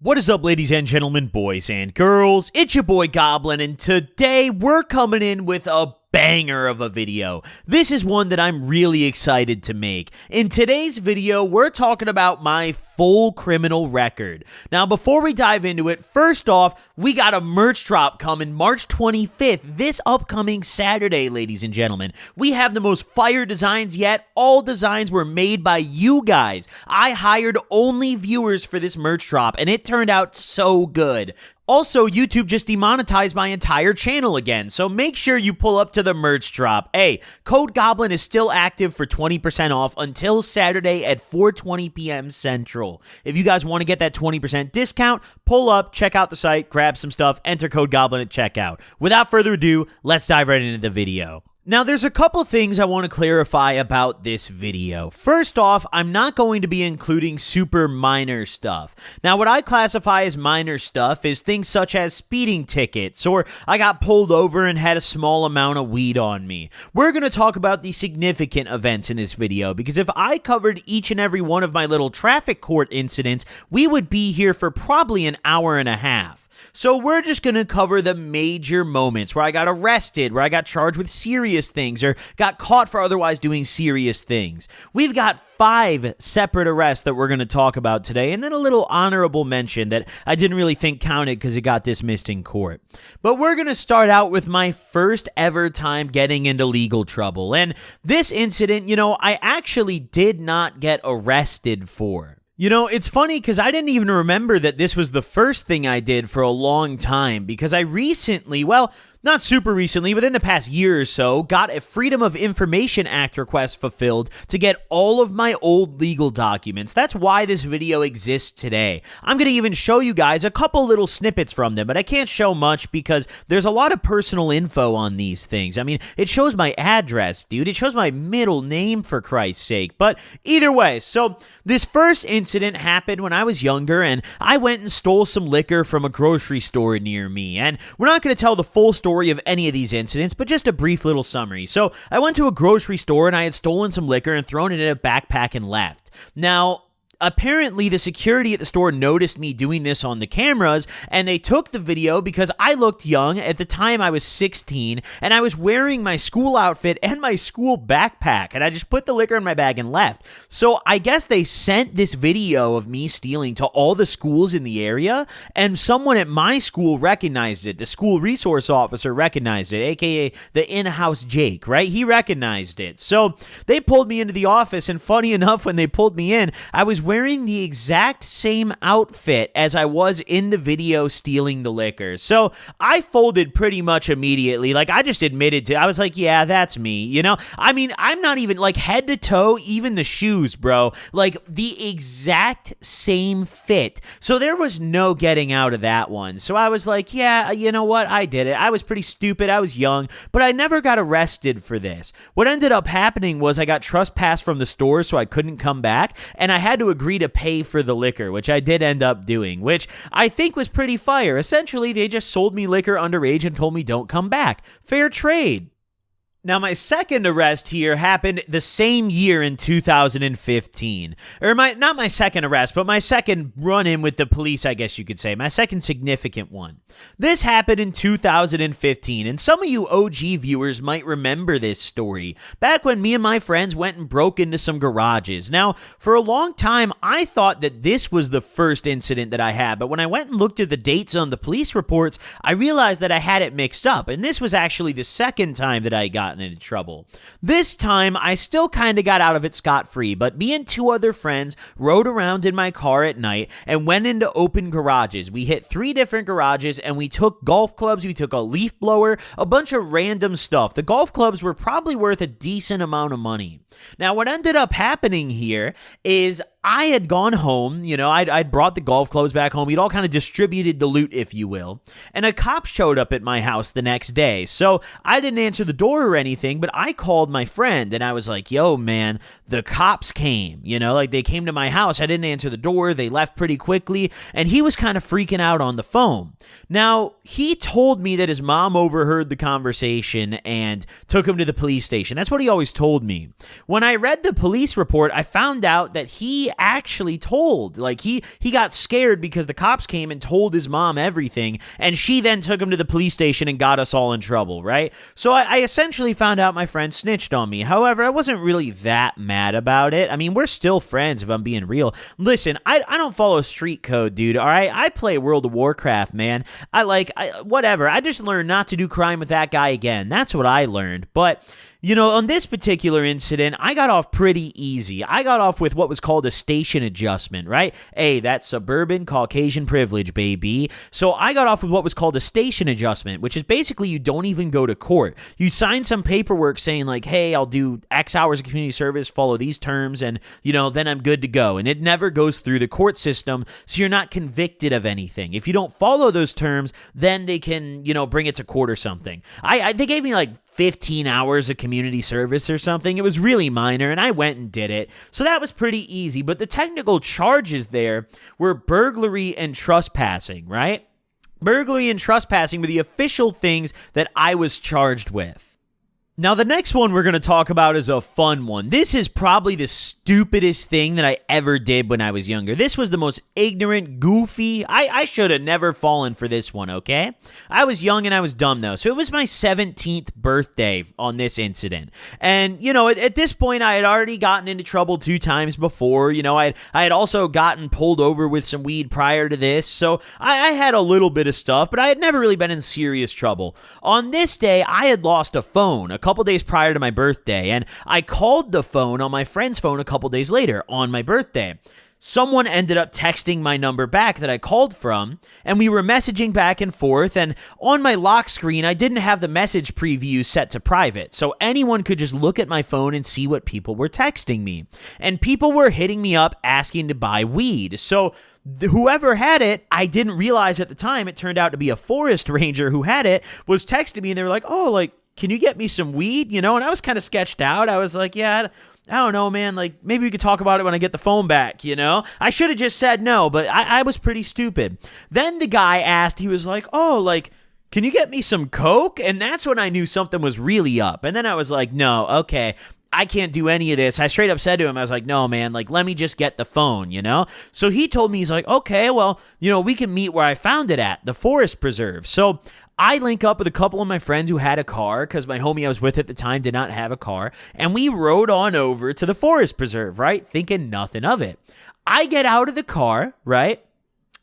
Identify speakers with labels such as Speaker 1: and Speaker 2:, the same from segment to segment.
Speaker 1: What is up, ladies and gentlemen, boys and girls? It's your boy Goblin, and today we're coming in with a banger of a video. This is one that I'm really excited to make. In today's video, we're talking about my full criminal record. Now, before we dive into it, first off, we got a merch drop coming March 25th, this upcoming Saturday, ladies and gentlemen. We have the most fire designs yet. All designs were made by you guys. I hired only viewers for this merch drop, and it turned out so good. Also, YouTube just demonetized my entire channel again, so make sure you pull up to the merch drop. Hey, Code Goblin is still active for 20% off until Saturday at 4:20 p.m. Central. If you guys want to get that 20% discount, pull up, check out the site, grab some stuff, enter Code Goblin at checkout. Without further ado, let's dive right into the video. Now, there's a couple things I want to clarify about this video. First off, I'm not going to be including super minor stuff. Now, what I classify as minor stuff is things such as speeding tickets, or I got pulled over and had a small amount of weed on me. We're going to talk about the significant events in this video, because if I covered each and every one of my little traffic court incidents, we would be here for probably an hour and a half. So we're just going to cover the major moments where I got arrested, where I got charged with serious things, or got caught for otherwise doing serious things. We've got 5 separate arrests that we're going to talk about today, and then a little honorable mention that I didn't really think counted because it got dismissed in court. But we're going to start out with my first ever time getting into legal trouble. And this incident, I actually did not get arrested for. It's funny because I didn't even remember that this was the first thing I did for a long time, because I recently, not super recently, but in the past year or so, got a Freedom of Information Act request fulfilled to get all of my old legal documents. That's why this video exists today. I'm going to even show you guys a couple little snippets from them, but I can't show much because there's a lot of personal info on these things. I mean, it shows my address, dude. It shows my middle name, for Christ's sake. But either way, so this first incident happened when I was younger, and I went and stole some liquor from a grocery store near me. And we're not going to tell the full story of any of these incidents, but just a brief little summary. So I went to a grocery store and I had stolen some liquor and thrown it in a backpack and left. Now, apparently, the security at the store noticed me doing this on the cameras, and they took the video because I looked young. At the time, I was 16, and I was wearing my school outfit and my school backpack, and I just put the liquor in my bag and left. So I guess they sent this video of me stealing to all the schools in the area, and someone at my school recognized it. The school resource officer recognized it, aka the in-house Jake, right? He recognized it. So they pulled me into the office, and funny enough, when they pulled me in, I was wearing the exact same outfit as I was in the video stealing the liquor. So I folded pretty much immediately. I just admitted to, I was like, yeah, that's me, I mean, I'm not even, head to toe, even the shoes, bro, the exact same fit. So there was no getting out of that one. So I was like, yeah, you know what? I did it. I was pretty stupid. I was young, but I never got arrested for this. What ended up happening was I got trespassed from the store, so I couldn't come back, and I had to agree to pay for the liquor, which I did end up doing, which I think was pretty fire. Essentially, they just sold me liquor underage and told me don't come back. Fair trade. Now, my second arrest here happened the same year in 2015. Or not my second arrest, but my second run-in with the police, I guess you could say. My second significant one. This happened in 2015, and some of you OG viewers might remember this story. Back when me and my friends went and broke into some garages. Now, for a long time, I thought that this was the first incident that I had, but when I went and looked at the dates on the police reports, I realized that I had it mixed up, and this was actually the second time that I got into trouble. This time, I still kind of got out of it scot-free, but me and 2 other friends rode around in my car at night and went into open garages. We hit 3 different garages, and we took golf clubs, we took a leaf blower, a bunch of random stuff. The golf clubs were probably worth a decent amount of money. Now, what ended up happening here is I had gone home, I'd brought the golf clubs back home. We'd all kind of distributed the loot, if you will. And a cop showed up at my house the next day. So I didn't answer the door or anything, but I called my friend and I was like, yo, man, the cops came, they came to my house. I didn't answer the door. They left pretty quickly. And he was kind of freaking out on the phone. Now, he told me that his mom overheard the conversation and took him to the police station. That's what he always told me. When I read the police report, I found out that he he actually told. Like, he got scared because the cops came and told his mom everything, and she then took him to the police station and got us all in trouble, right? So I essentially found out my friend snitched on me. However, I wasn't really that mad about it. I mean, we're still friends if I'm being real. Listen, I don't follow street code, dude, all right? I play World of Warcraft, man. Whatever. I just learned not to do crime with that guy again. That's what I learned. But you know, on this particular incident, I got off pretty easy. I got off with what was called a station adjustment, right? Hey, that's suburban Caucasian privilege, baby. So I got off with what was called a station adjustment, which is basically you don't even go to court. You sign some paperwork saying like, hey, I'll do X hours of community service, follow these terms, and, you know, then I'm good to go. And it never goes through the court system, so you're not convicted of anything. If you don't follow those terms, then they can, you know, bring it to court or something. They gave me like 15 hours of community service or something. It was really minor, and I went and did it. So that was pretty easy. But the technical charges there were burglary and trespassing, right? Burglary and trespassing were the official things that I was charged with. Now, the next one we're going to talk about is a fun one. This is probably the stupidest thing that I ever did when I was younger. This was the most ignorant, goofy. I should have never fallen for this one, okay? I was young and I was dumb, though. So it was my 17th birthday on this incident. And, you know, at this point, I had already gotten into trouble 2 times before. You know, I had also gotten pulled over with some weed prior to this. So I had a little bit of stuff, but I had never really been in serious trouble. On this day, I had lost a phone a couple days prior to my birthday, and I called the phone on my friend's phone a couple days later on my birthday. Someone ended up texting my number back that I called from, and we were messaging back and forth, and on my lock screen, I didn't have the message preview set to private, so anyone could just look at my phone and see what people were texting me. And people were hitting me up asking to buy weed, so whoever had it, I didn't realize at the time, it turned out to be a forest ranger who had it, was texting me, and they were like, oh, like, can you get me some weed? You know, and I was kind of sketched out. I was like, yeah, I don't know, man. Like, maybe we could talk about it when I get the phone back, you know? I should have just said no, but I was pretty stupid. Then the guy asked, he was like, oh, like, can you get me some Coke? And that's when I knew something was really up. And then I was like, no, okay, I can't do any of this. I straight up said to him, I was like, no, man, like, let me just get the phone, you know? So he told me, he's like, okay, well, you know, we can meet where I found it at, the Forest Preserve. So I link up with a couple of my friends who had a car, because my homie I was with at the time did not have a car, and we rode on over to the Forest Preserve, right? Thinking nothing of it. I get out of the car, right?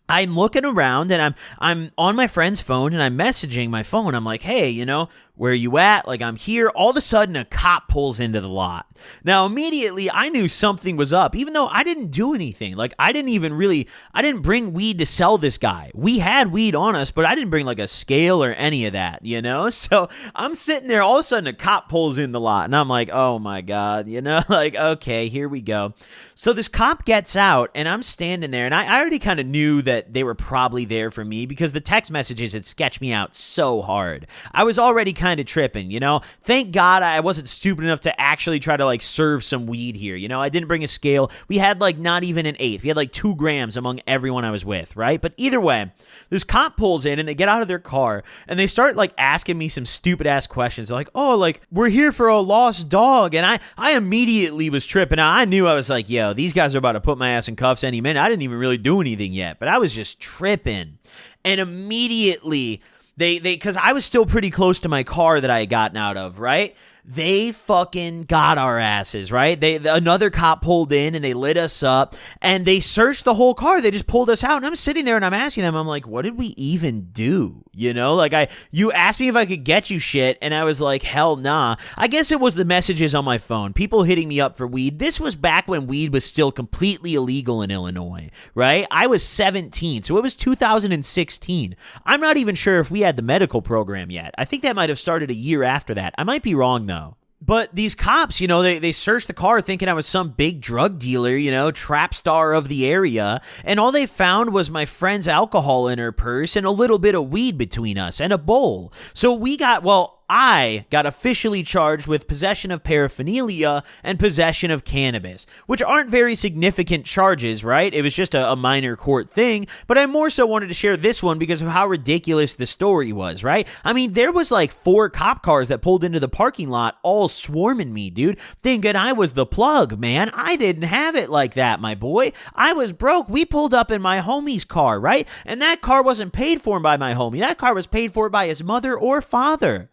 Speaker 1: I'm looking around, and I'm on my friend's phone, and I'm messaging my phone. I'm like, hey, you know, where you at? Like, I'm here. All of a sudden, a cop pulls into the lot. Now, immediately, I knew something was up, even though I didn't do anything. Like, I didn't bring weed to sell this guy. We had weed on us, but I didn't bring, like, a scale or any of that, you know? So, I'm sitting there, all of a sudden, a cop pulls in the lot, and I'm like, oh, my God, you know? Like, okay, here we go. So, this cop gets out, and I'm standing there, and I already kind of knew that they were probably there for me, because the text messages had sketched me out so hard. I was already kind of tripping, you know? Thank God I wasn't stupid enough to actually try to like serve some weed here, you know? I didn't bring a scale. We had like not even an eighth. We had like 2 grams among everyone I was with, right? But either way, this cop pulls in and they get out of their car and they start like asking me some stupid ass questions. They're like, oh, like, we're here for a lost dog. And I immediately was tripping out. I knew, I was like, yo, these guys are about to put my ass in cuffs any minute. I didn't even really do anything yet, but I was just tripping. And immediately because I was still pretty close to my car that I had gotten out of, right? They fucking got our asses, right? Another cop pulled in and they lit us up and they searched the whole car. They just pulled us out and I'm sitting there and I'm asking them, I'm like, what did we even do? You know, like you asked me if I could get you shit and I was like, hell nah. I guess it was the messages on my phone, people hitting me up for weed. This was back when weed was still completely illegal in Illinois, right? I was 17, so it was 2016. I'm not even sure if we had the medical program yet. I think that might have started a year after that. I might be wrong though. But these cops, you know, they searched the car thinking I was some big drug dealer, you know, trap star of the area. And all they found was my friend's alcohol in her purse and a little bit of weed between us and a bowl. So we got, well, I got officially charged with possession of paraphernalia and possession of cannabis, which aren't very significant charges, right? It was just a minor court thing, but I more so wanted to share this one because of how ridiculous the story was, right? I mean, there was like 4 cop cars that pulled into the parking lot all swarming me, dude, thinking I was the plug, man. I didn't have it like that, my boy. I was broke. We pulled up in my homie's car, right? And that car wasn't paid for by my homie. That car was paid for by his mother or father.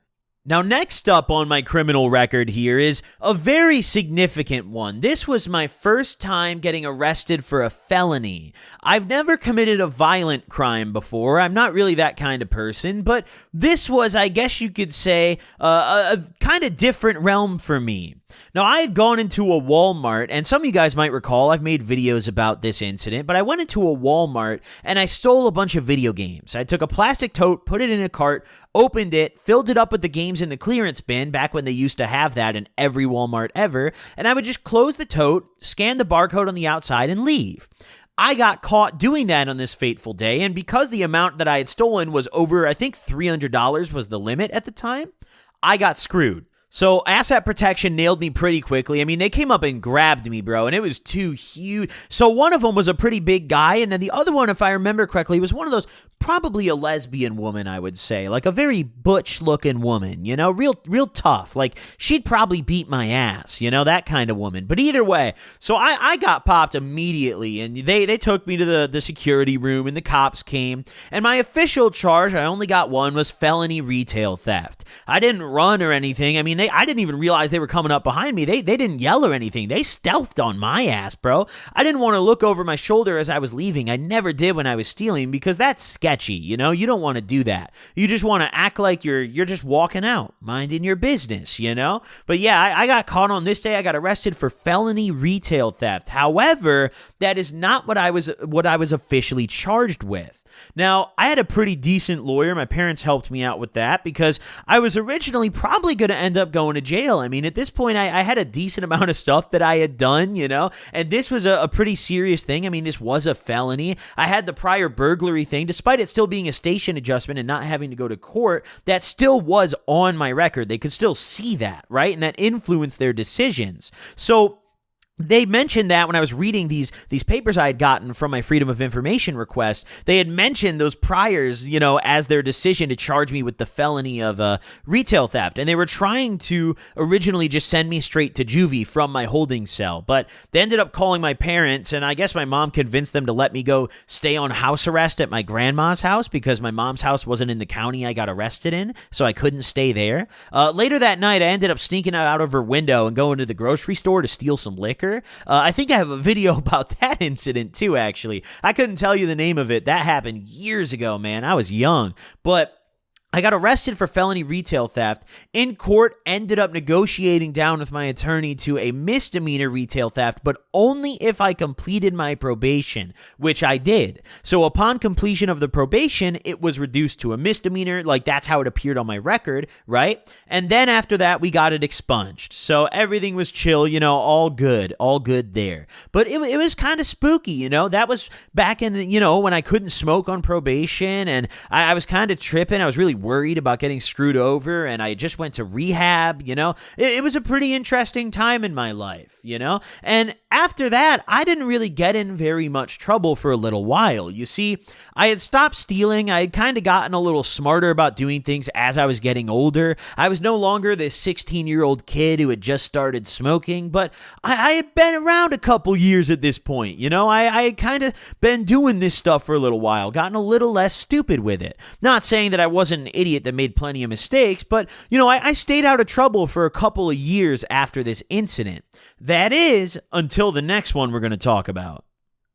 Speaker 1: Now, next up on my criminal record here is a very significant one. This was my first time getting arrested for a felony. I've never committed a violent crime before. I'm not really that kind of person, but this was, I guess you could say, a kind of different realm for me. Now, I had gone into a Walmart, and some of you guys might recall, I've made videos about this incident, but I went into a Walmart and I stole a bunch of video games. I took a plastic tote, put it in a cart, opened it, filled it up with the games in the clearance bin, back when they used to have that in every Walmart ever, and I would just close the tote, scan the barcode on the outside, and leave. I got caught doing that on this fateful day, and because the amount that I had stolen was over, I think $300 was the limit at the time, I got screwed. So asset protection nailed me pretty quickly. I mean, they came up and grabbed me, bro, and it was too huge. So one of them was a pretty big guy, and then the other one, if I remember correctly, was one of those, probably a lesbian woman, I would say, like a very butch-looking woman, you know, real tough. Like, she'd probably beat my ass, you know, that kind of woman. But either way, so I got popped immediately, and they took me to the security room, and the cops came, and my official charge, I only got one, was felony retail theft. I didn't run or anything. I mean, I didn't even realize they were coming up behind me. They didn't yell or anything. They stealthed on my ass, bro. I didn't want to look over my shoulder as I was leaving. I never did when I was stealing because that's sketchy, you know? You don't want to do that. You just want to act like you're just walking out, minding your business, you know? But yeah, I got caught on this day. I got arrested for felony retail theft. However, that is not what I was officially charged with. Now, I had a pretty decent lawyer. My parents helped me out with that because I was originally probably going to end up going to jail. I mean, at this point, I had a decent amount of stuff that I had done, you know, and this was a pretty serious thing. I mean, this was a felony. I had the prior burglary thing, despite it still being a station adjustment and not having to go to court, that still was on my record. They could still see that, right? And that influenced their decisions. So they mentioned that when I was reading these papers I had gotten from my Freedom of Information request, they had mentioned those priors, you know, as their decision to charge me with the felony of retail theft. And they were trying to originally just send me straight to juvie from my holding cell. But they ended up calling my parents, and I guess my mom convinced them to let me go stay on house arrest at my grandma's house because my mom's house wasn't in the county I got arrested in, so I couldn't stay there. Later that night, I ended up sneaking out of her window and going to the grocery store to steal some liquor. I think I have a video about that incident too, actually. I couldn't tell you the name of it. That happened years ago, man. I was young. But I got arrested for felony retail theft. In court, ended up negotiating down with my attorney to a misdemeanor retail theft, but only if I completed my probation, which I did. So upon completion of the probation, it was reduced to a misdemeanor. Like, that's how it appeared on my record, right? And then after that, we got it expunged. So everything was chill, you know, all good there. But it was kind of spooky, you know? That was back in, you know, when I couldn't smoke on probation, and I was kind of tripping. I was really worried about getting screwed over, and I just went to rehab, you know. It was a pretty interesting time in my life, you know. And after that, I didn't really get in very much trouble for a little while. You see, I had stopped stealing. I had kind of gotten a little smarter about doing things as I was getting older. I was no longer this 16-year-old kid who had just started smoking, but I had been around a couple years at this point, you know. I had kind of been doing this stuff for a little while, gotten a little less stupid with it. Not saying that I wasn't an idiot that made plenty of mistakes, but, you know, I stayed out of trouble for a couple of years after this incident. That is, until the next one we're going to talk about.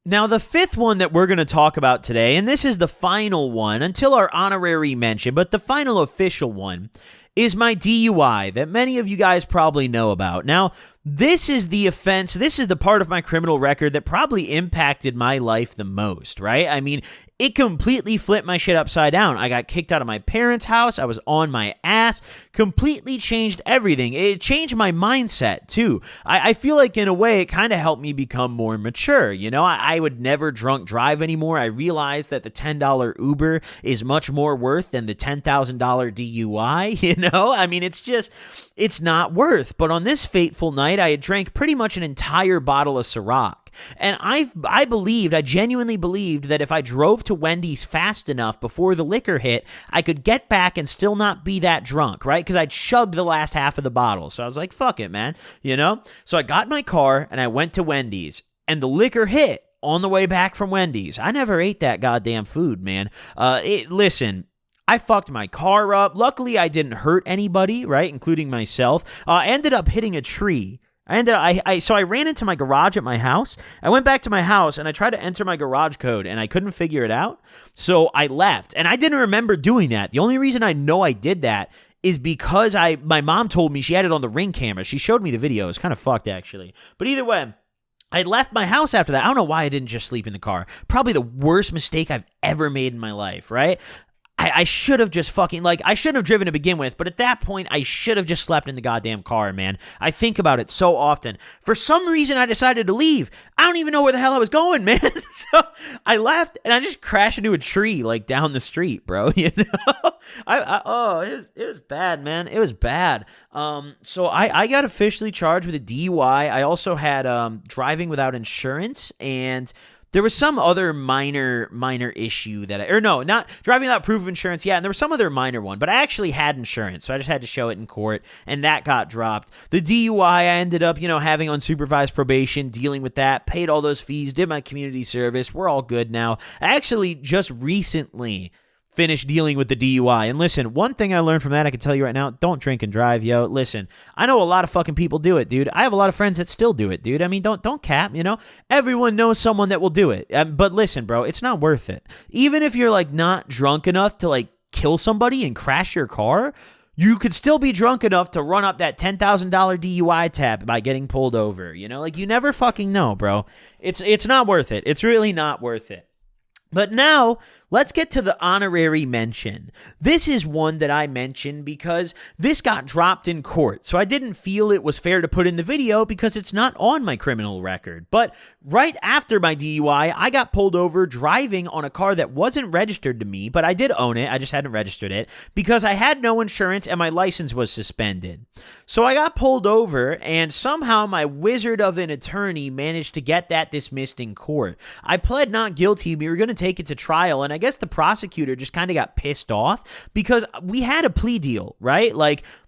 Speaker 1: Now, the fifth one that we're going to talk about today, and this is the final one until our honorary mention, but the final official one, is my DUI that many of you guys probably know about. Now, this is the offense, this is the part of my criminal record that probably impacted my life the most, right? I mean, it completely flipped my shit upside down. I got kicked out of my parents' house. I was on my ass. Completely changed everything. It changed my mindset, too. I feel like, in a way, it kind of helped me become more mature. You know, I would never drunk drive anymore. I realized that the $10 Uber is much more worth than the $10,000 DUI, you know? I mean, it's not worth. But on this fateful night, I had drank pretty much an entire bottle of Ciroc. And I genuinely believed that if I drove to Wendy's fast enough before the liquor hit, I could get back and still not be that drunk, right? Because I'd chugged the last half of the bottle. So I was like, fuck it, man, you know? So I got in my car and I went to Wendy's, and the liquor hit on the way back from Wendy's. I never ate that goddamn food, man. Listen, I fucked my car up. Luckily, I didn't hurt anybody, right, including myself. I ended up hitting a tree. So I ran into my garage at my house. I went back to my house and I tried to enter my garage code and I couldn't figure it out. So I left, and I didn't remember doing that. The only reason I know I did that is because my mom told me she had it on the Ring camera. She showed me the video. It's kind of fucked, actually. But either way, I left my house after that. I don't know why I didn't just sleep in the car. Probably the worst mistake I've ever made in my life, right? I should have just I shouldn't have driven to begin with, but at that point, I should have just slept in the goddamn car, man. I think about it so often. For some reason, I decided to leave. I don't even know where the hell I was going, man. So I left, and I just crashed into a tree, down the street, bro, you know? It was bad, man. It was bad. So I got officially charged with a DUI. I also had driving without insurance, and there was some other minor issue not driving without proof of insurance. Yeah, and there was some other minor one, but I actually had insurance, so I just had to show it in court, and that got dropped. The DUI, I ended up, having unsupervised probation, dealing with that, paid all those fees, did my community service. We're all good now. I actually just recently finished dealing with the DUI. And listen, one thing I learned from that, I can tell you right now, don't drink and drive, yo. Listen, I know a lot of fucking people do it, dude. I have a lot of friends that still do it, dude. I mean, don't cap, Everyone knows someone that will do it. But listen, bro, it's not worth it. Even if you're not drunk enough to kill somebody and crash your car, you could still be drunk enough to run up that $10,000 DUI tab by getting pulled over. You never fucking know, bro. It's not worth it. It's really not worth it. But now, let's get to the honorary mention. This is one that I mentioned because this got dropped in court, so I didn't feel it was fair to put in the video because it's not on my criminal record. But right after my DUI, I got pulled over driving on a car that wasn't registered to me, but I did own it. I just hadn't registered it because I had no insurance and my license was suspended. So I got pulled over, and somehow my wizard of an attorney managed to get that dismissed in court. I pled not guilty. We were going to take it to trial, and I guess the prosecutor just kind of got pissed off because we had a plea deal, right?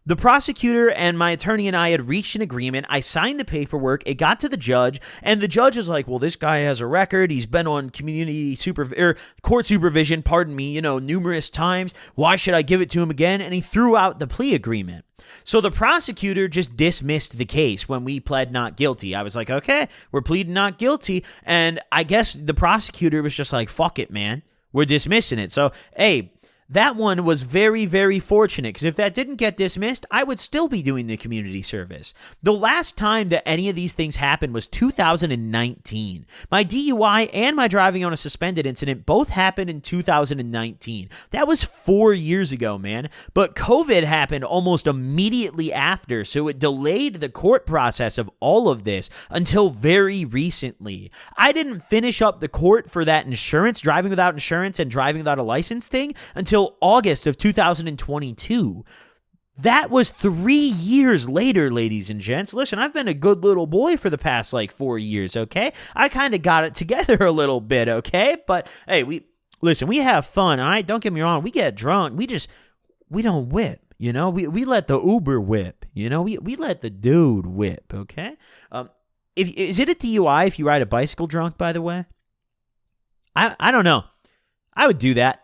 Speaker 1: The prosecutor and my attorney and I had reached an agreement. I signed the paperwork. It got to the judge, and the judge was like, well, this guy has a record. He's been on court supervision, numerous times. Why should I give it to him again? And he threw out the plea agreement. So the prosecutor just dismissed the case when we pled not guilty. I was like, okay, we're pleading not guilty. And I guess the prosecutor was just like, fuck it, man. We're dismissing it. So, hey, that one was very, very fortunate, because if that didn't get dismissed, I would still be doing the community service. The last time that any of these things happened was 2019. My DUI and my driving on a suspended incident both happened in 2019. That was 4 years ago, man. But COVID happened almost immediately after, so it delayed the court process of all of this until very recently. I didn't finish up the court for that driving without insurance and driving without a license thing until August of 2022. That was 3 years later, ladies and gents. Listen, I've been a good little boy for the past 4 years, okay? I kind of got it together a little bit, okay? But hey, we have fun, all right? Don't get me wrong. We get drunk. We don't whip, we let the Uber whip, we let the dude whip, okay? Is it a DUI if you ride a bicycle drunk, by the way? I don't know. I would do that.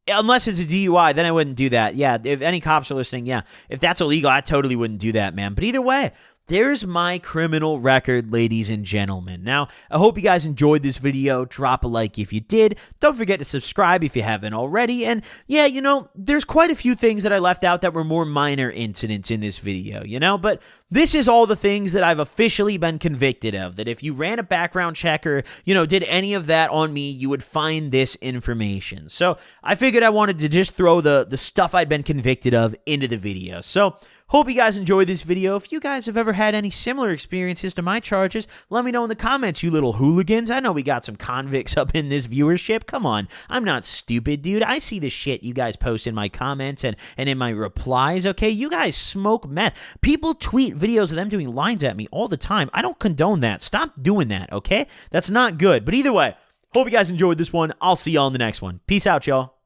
Speaker 1: Unless it's a DUI, then I wouldn't do that. Yeah, if any cops are listening, yeah. If that's illegal, I totally wouldn't do that, man. But either way, there's my criminal record, ladies and gentlemen. Now, I hope you guys enjoyed this video. Drop a like if you did. Don't forget to subscribe if you haven't already. And yeah, there's quite a few things that I left out that were more minor incidents in this video, But this is all the things that I've officially been convicted of, that if you ran a background check or, did any of that on me, you would find this information. So I figured I wanted to just throw the stuff I'd been convicted of into the video. So Hope you guys enjoyed this video. If you guys have ever had any similar experiences to my charges, let me know in the comments, you little hooligans. I know we got some convicts up in this viewership. Come on. I'm not stupid, dude. I see the shit you guys post in my comments and in my replies, okay? You guys smoke meth. People tweet videos of them doing lines at me all the time. I don't condone that. Stop doing that, okay? That's not good. But either way, hope you guys enjoyed this one. I'll see y'all in the next one. Peace out, y'all.